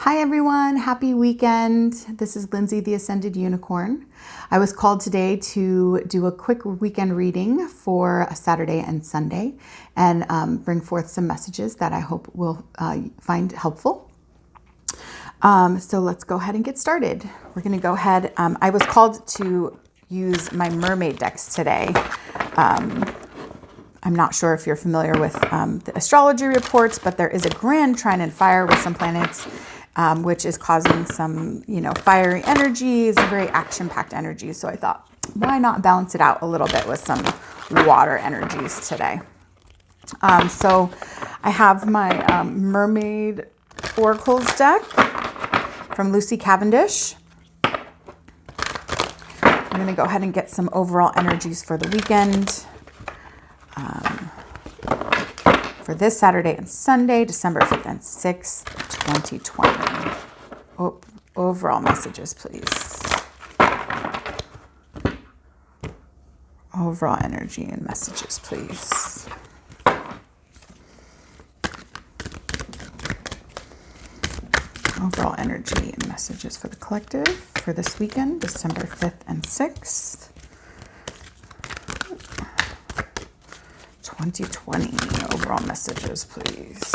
Hi everyone, happy weekend. This is Lynzee, the Ascended Unicorn. I was called today to do a quick weekend reading for a Saturday and Sunday and bring forth some messages that I hope will find helpful. So let's go ahead and get started. We're going to go ahead. I was called to use my mermaid decks today. I'm not sure if you're familiar with the astrology reports, but there is a grand trine in fire with some planets, which is causing some, fiery energies, very action-packed energies. So I thought, why not balance it out a little bit with some water energies today? So I have my Mermaid Oracles deck from Lucy Cavendish. I'm going to go ahead and get some overall energies for the weekend. For this Saturday and Sunday, December 5th and 6th, 2020. Overall messages, please. Overall energy and messages, please. Overall energy and messages for the collective for this weekend, December 5th and 6th. 2020 overall messages, please.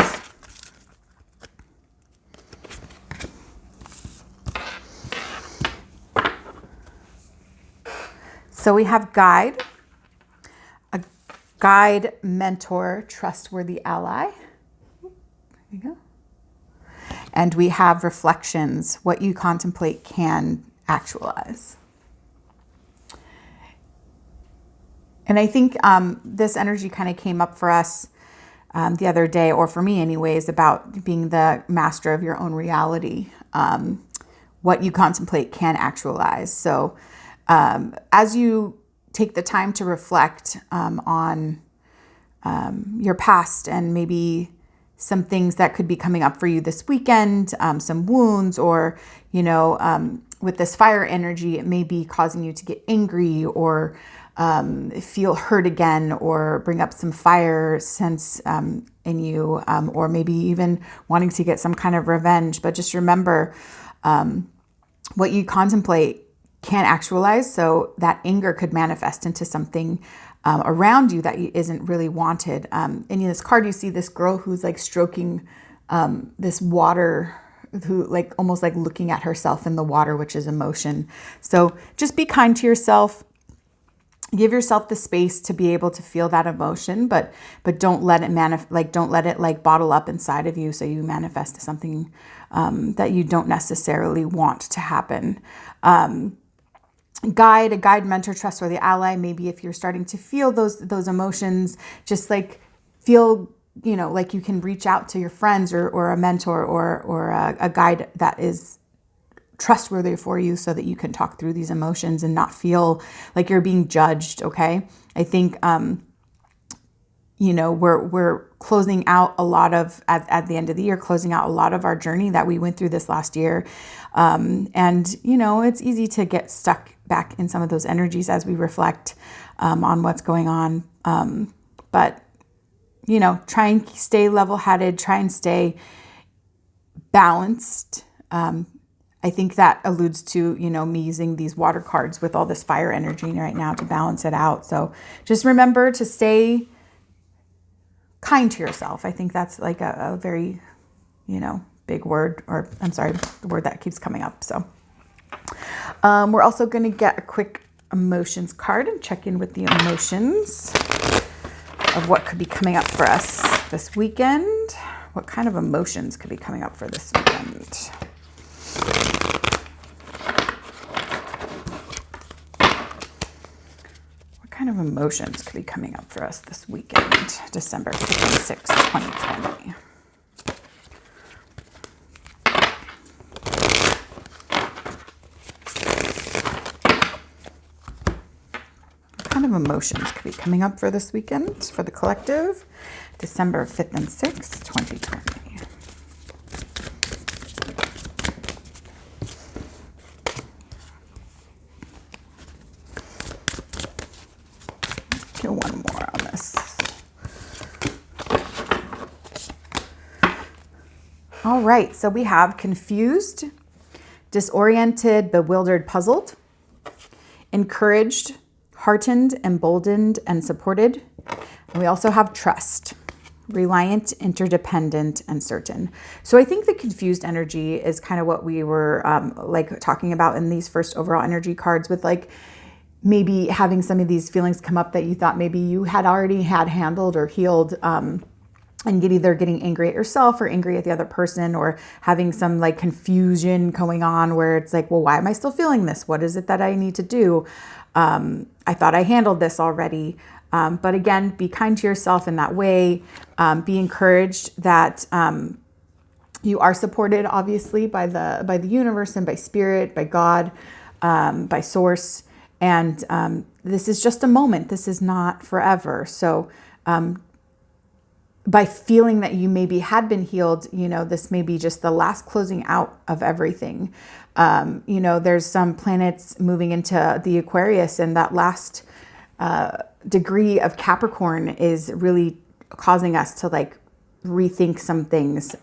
So we have guide, a guide, mentor, trustworthy ally. There you go. And we have reflections, what you contemplate can actualize. And I think this energy kind of came up for us the other day, or for me anyways, about being the master of your own reality. What you contemplate can actualize. So as you take the time to reflect on your past and maybe some things that could be coming up for you this weekend, some wounds, or, with this fire energy, it may be causing you to get angry or feel hurt again, or bring up some fire sense in you, or maybe even wanting to get some kind of revenge. But just remember, what you contemplate can actualize. So that anger could manifest into something around you that isn't really wanted. And in this card, you see this girl who's like stroking this water, who like almost like looking at herself in the water, which is emotion. So just be kind to yourself. Give yourself the space to be able to feel that emotion, but don't let it bottle up inside of you, so you manifest something that you don't necessarily want to happen. A guide, mentor, trustworthy ally. Maybe if you're starting to feel those emotions, just like feel, like you can reach out to your friends or a mentor or a guide that is trustworthy for you, so that you can talk through these emotions and not feel like you're being judged. Okay. I think, we're closing out a lot of, at the end of the year, closing out a lot of our journey that we went through this last year. And it's easy to get stuck back in some of those energies as we reflect, on what's going on. But try and stay level-headed, try and stay balanced. I think that alludes to, me using these water cards with all this fire energy right now to balance it out. So just remember to stay kind to yourself. I think that's like a very, big word, or I'm sorry, the word that keeps coming up. So we're also going to get a quick emotions card and check in with the emotions of what could be coming up for us this weekend. What kind of emotions could be coming up for this weekend? What kind of emotions could be coming up for us this weekend, December 5th and 6th, 2020? What kind of emotions could be coming up for this weekend for the collective, December 5th and 6th, 2020? One more on this. All right, so we have confused, disoriented, bewildered, puzzled, encouraged, heartened, emboldened, and supported. And we also have trust, reliant, interdependent, and certain. So I think the confused energy is kind of what we were like talking about in these first overall energy cards, with like maybe having some of these feelings come up that you thought maybe you had already had handled or healed, and either getting angry at yourself or angry at the other person, or having some like confusion going on where it's like, well, why am I still feeling this? What is it that I need to do? I thought I handled this already. But again, be kind to yourself in that way. Be encouraged that you are supported, obviously, by the universe and by spirit, by God, by source. And this is just a moment. This is not forever. So by feeling that you maybe had been healed, this may be just the last closing out of everything. There's some planets moving into the Aquarius, and that last degree of Capricorn is really causing us to like rethink some things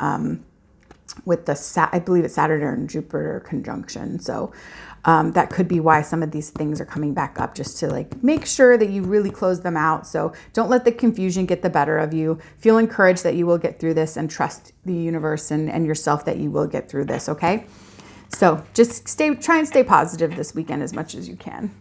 with the, I believe it's Saturn and Jupiter conjunction. So that could be why some of these things are coming back up, just to like make sure that you really close them out. So don't let the confusion get the better of you. Feel encouraged that you will get through this, and trust the universe and yourself that you will get through this. Okay. So just try and stay positive this weekend as much as you can.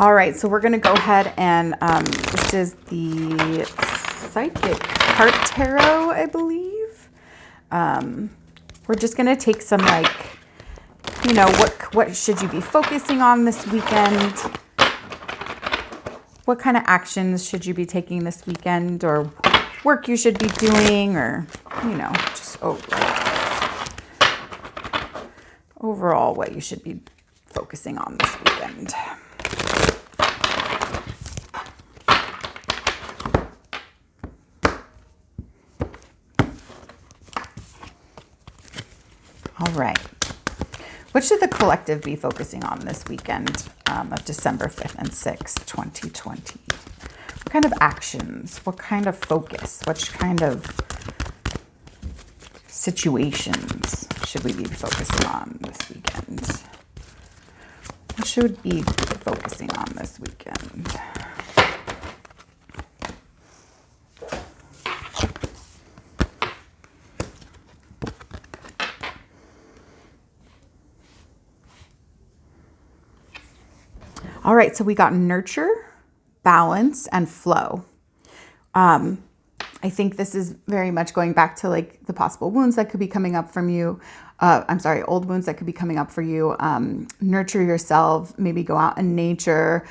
All right, so we're going to go ahead and this is the Psychic Heart Tarot, I believe. We're just going to take some what should you be focusing on this weekend? What kind of actions should you be taking this weekend, or work you should be doing, or, just overall what you should be focusing on this weekend. All right. What should the collective be focusing on this weekend of December 5th and 6th, 2020? What kind of actions? What kind of focus? What kind of situations should we be focusing on this weekend? What should we be focusing on this weekend? All right, so we got nurture, balance, and flow. I think this is very much going back to like the possible wounds that could be coming up from you. Old wounds that could be coming up for you. Nurture yourself, maybe go out in nature,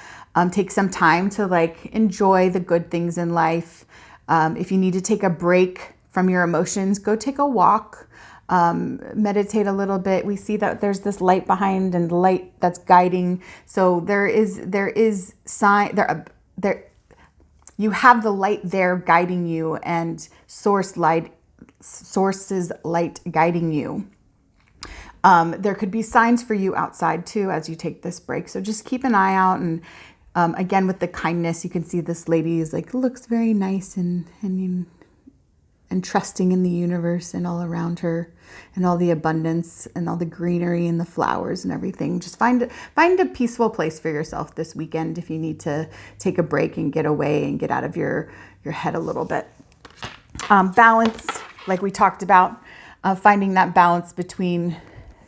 take some time to like enjoy the good things in life. If you need to take a break from your emotions, go take a walk. Meditate a little bit. We see that there's this light behind, and the light that's guiding. So there is sign there. You have the light there guiding you, and source's light guiding you. There could be signs for you outside too as you take this break. So just keep an eye out, and again with the kindness, you can see this lady is like looks very nice and trusting in the universe and all around her, and all the abundance and all the greenery and the flowers and everything. Just find a peaceful place for yourself this weekend if you need to take a break and get away and get out of your head a little bit. Balance, like we talked about, finding that balance between,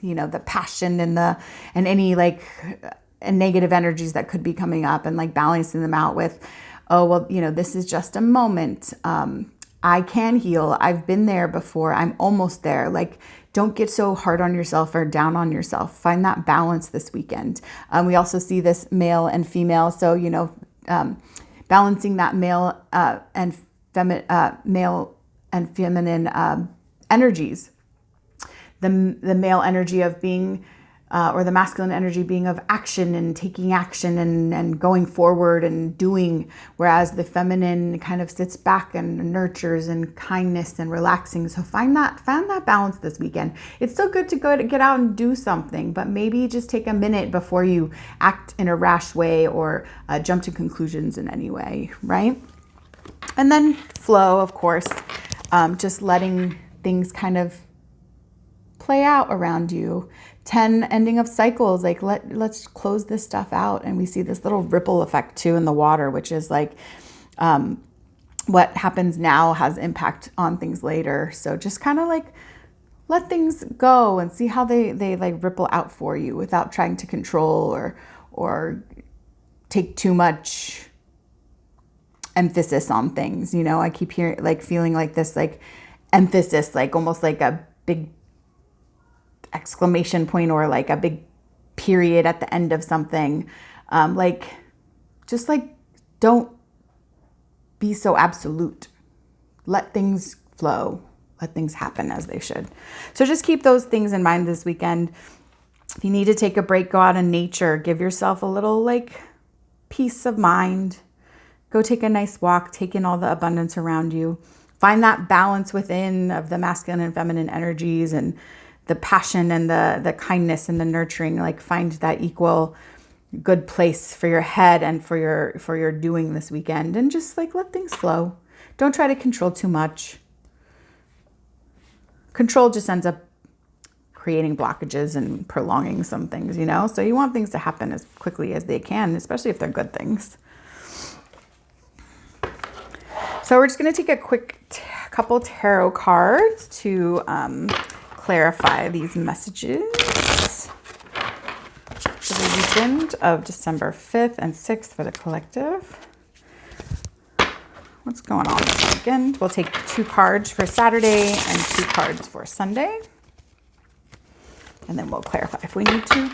the passion and any like negative energies that could be coming up, and like balancing them out with, this is just a moment. I can heal. I've been there before. I'm almost there. Like, don't get so hard on yourself or down on yourself. Find that balance this weekend. We also see this male and female. So, balancing that male and feminine energies. The male energy of being or the masculine energy being of action and taking action and going forward and doing, whereas the feminine kind of sits back and nurtures and kindness and relaxing. So find that balance this weekend. It's still good to get out and do something, but maybe just take a minute before you act in a rash way or jump to conclusions in any way, right? And then flow, of course, just letting things kind of play out around you. 10 ending of cycles, like let's close this stuff out. And we see this little ripple effect too in the water, which is like what happens now has impact on things later. So just kind of like let things go and see how they like ripple out for you without trying to control or take too much emphasis on things. You know, I keep hearing, like, feeling like this, like emphasis, like almost like a big exclamation point or like a big period at the end of something. Just don't be so absolute. Let things flow. Let things happen as they should. So just keep those things in mind this weekend. If you need to take a break, go out in nature, give yourself a little like peace of mind. Go take a nice walk, take in all the abundance around you. Find that balance within of the masculine and feminine energies and the passion and the kindness and the nurturing. Like find that equal good place for your head and for your doing this weekend, and just like let things flow. Don't try to control too much. Control just ends up creating blockages and prolonging some things, you know? So you want things to happen as quickly as they can, especially if they're good things. So we're just going to take a quick couple tarot cards to clarify these messages for the weekend of December 5th and 6th for the collective. What's going on this weekend? We'll take 2 cards for Saturday and 2 cards for Sunday. And then we'll clarify if we need to.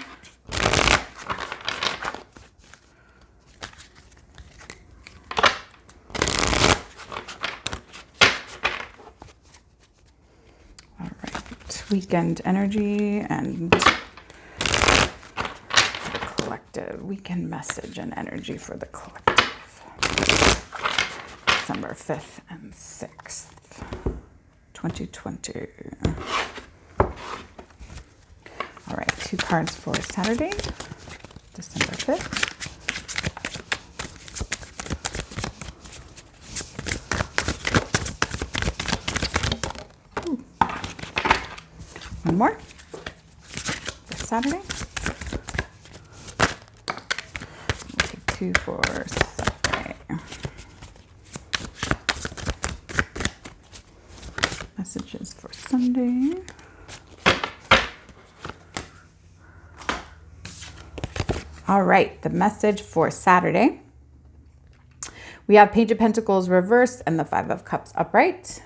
All right, weekend energy and the collective. Weekend message and energy for the collective. December 5th and 6th, 2020. All right, 2 cards for Saturday, December 5th. Ooh. One more for Saturday. We'll take 2 for Sunday. Messages for Sunday. All right, the message for Saturday. We have Page of Pentacles reversed and the 5 of Cups upright.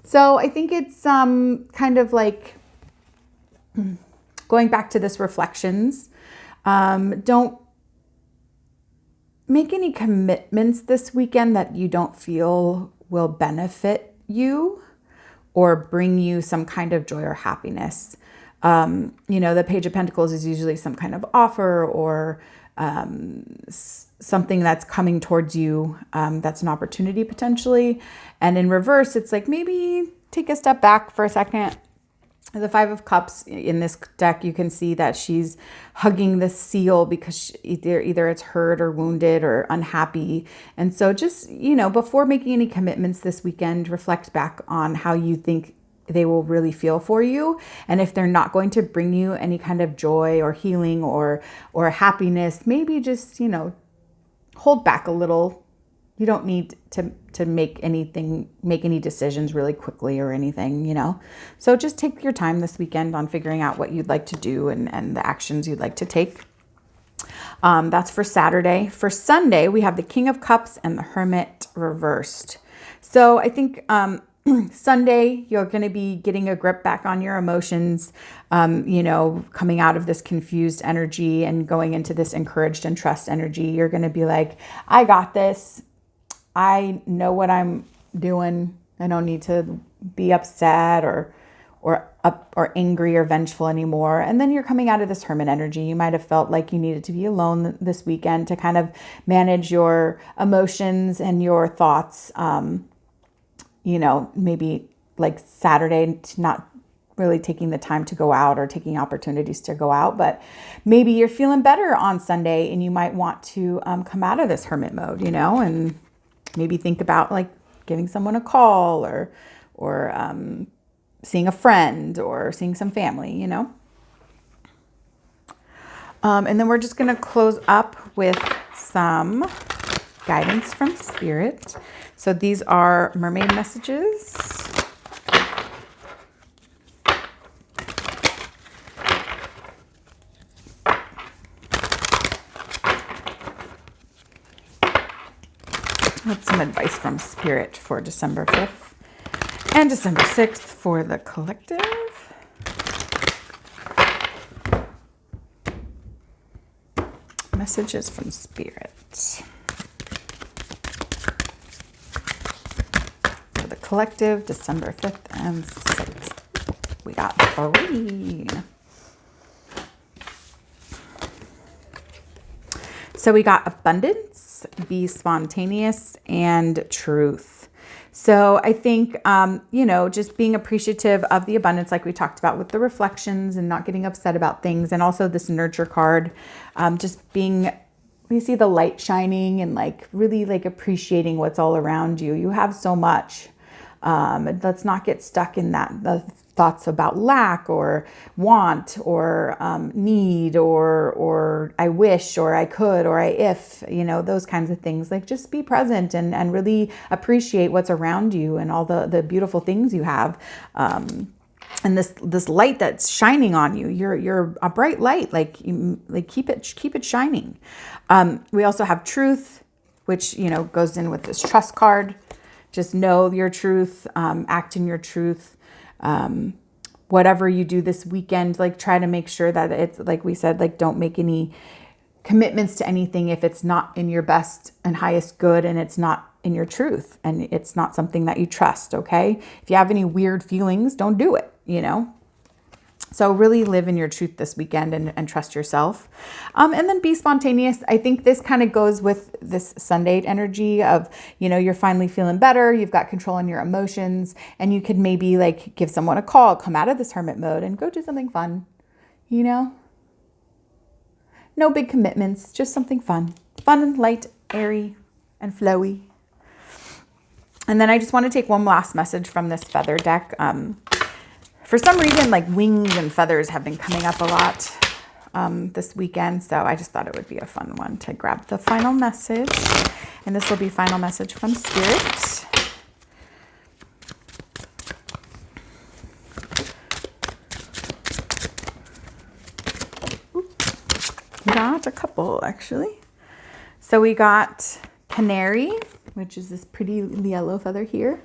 So I think it's kind of like going back to this reflections. Don't make any commitments this weekend that you don't feel will benefit you or bring you some kind of joy or happiness. The Page of Pentacles is usually some kind of offer or something that's coming towards you that's an opportunity potentially. And in reverse, it's like maybe take a step back for a second. The 5 of Cups in this deck, you can see that she's hugging the seal because either it's hurt or wounded or unhappy. And so just, before making any commitments this weekend, reflect back on how you think they will really feel for you. And if they're not going to bring you any kind of joy or healing or happiness, maybe just, hold back a little. You don't need to make any decisions really quickly or anything, So just take your time this weekend on figuring out what you'd like to do and the actions you'd like to take. That's for Saturday. For Sunday, we have the King of Cups and the Hermit reversed. So I think Sunday, you're going to be getting a grip back on your emotions, coming out of this confused energy and going into this encouraged and trust energy. You're going to be like, I got this. I know what I'm doing. I don't need to be upset or or angry or vengeful anymore. And then you're coming out of this hermit energy. You might have felt like you needed to be alone this weekend to kind of manage your emotions and your thoughts. Maybe like Saturday, not really taking the time to go out or taking opportunities to go out, but maybe you're feeling better on Sunday and you might want to come out of this hermit mode, and maybe think about like giving someone a call or seeing a friend or seeing some family, And then we're just going to close up with some guidance from Spirit. So these are mermaid messages. That's some advice from Spirit for December 5th and December 6th for the collective. Messages from Spirit. For the collective, December 5th and 6th. We got 3. So we got abundance, be spontaneous, and truth. So I think, just being appreciative of the abundance, like we talked about with the reflections and not getting upset about things. And also this nurture card, we see the light shining and like really like appreciating what's all around you. You have so much. Let's not get stuck in the thoughts about lack or want or need or I wish or I could or if, those kinds of things. Like just be present and really appreciate what's around you and all the beautiful things you have. And this light that's shining on you, you're a bright light, keep it shining. We also have truth, which, goes in with this trust card. Just know your truth, act in your truth. Whatever you do this weekend, like try to make sure that it's, like we said, like don't make any commitments to anything if it's not in your best and highest good and it's not in your truth and it's not something that you trust, okay? If you have any weird feelings, don't do it, So really live in your truth this weekend and trust yourself. And then be spontaneous. I think this kind of goes with this Sunday energy of, you're finally feeling better. You've got control on your emotions and you could maybe like give someone a call, come out of this hermit mode and go do something fun, No big commitments, just something fun. Fun and light, airy and flowy. And then I just want to take one last message from this feather deck. For some reason, like wings and feathers have been coming up a lot this weekend. So I just thought it would be a fun one to grab the final message. And this will be final message from Spirit. Got a couple actually. So we got canary, which is this pretty yellow feather here.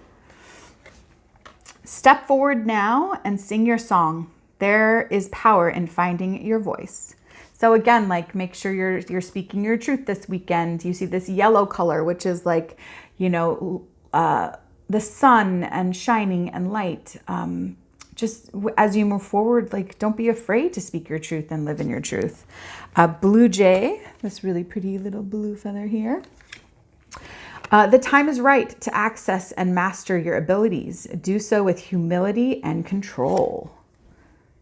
Step forward now and sing your song. There is power in finding your voice. So again, like make sure you're speaking your truth this weekend. You see this yellow color, which is like, the sun and shining and light. Just as you move forward, like don't be afraid to speak your truth and live in your truth. Blue jay, this really pretty little blue feather here. The time is right to access and master your abilities. Do so with humility and control.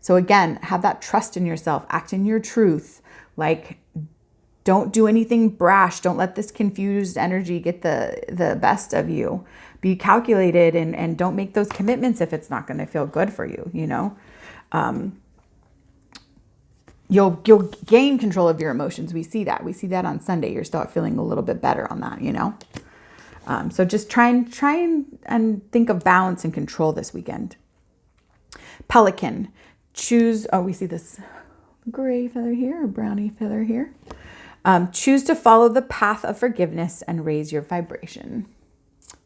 So again, have that trust in yourself. Act in your truth. Like, don't do anything brash. Don't let this confused energy get the best of you. Be calculated and don't make those commitments if it's not going to feel good for you, You'll gain control of your emotions. We see that. We see that on Sunday. You'll start feeling a little bit better on that, So just try and think of balance and control this weekend. Pelican, we see this gray feather here, or brownie feather here. Choose to follow the path of forgiveness and raise your vibration.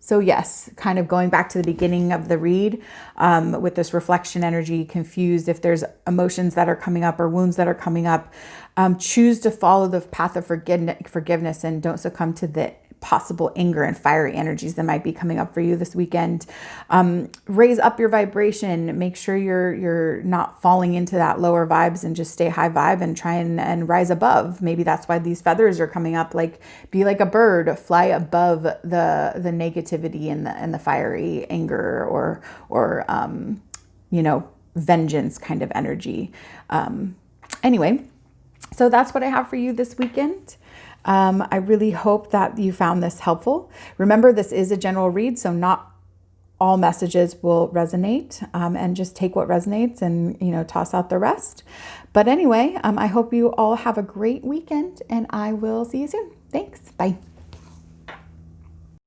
So yes, kind of going back to the beginning of the read, with this reflection energy, confused, if there's emotions that are coming up or wounds that are coming up, choose to follow the path of forgiveness and don't succumb to the possible anger and fiery energies that might be coming up for you this weekend. Raise up your vibration. Make sure you're not falling into that lower vibes, and just stay high vibe and try and rise above. Maybe that's why these feathers are coming up. Like, be like a bird, fly above the negativity and the fiery anger or vengeance kind of energy. Anyway, so that's what I have for you this weekend. I really hope that you found this helpful. Remember, this is a general read, so not all messages will resonate, and just take what resonates and, toss out the rest. But anyway, I hope you all have a great weekend, and I will see you soon. Thanks. Bye.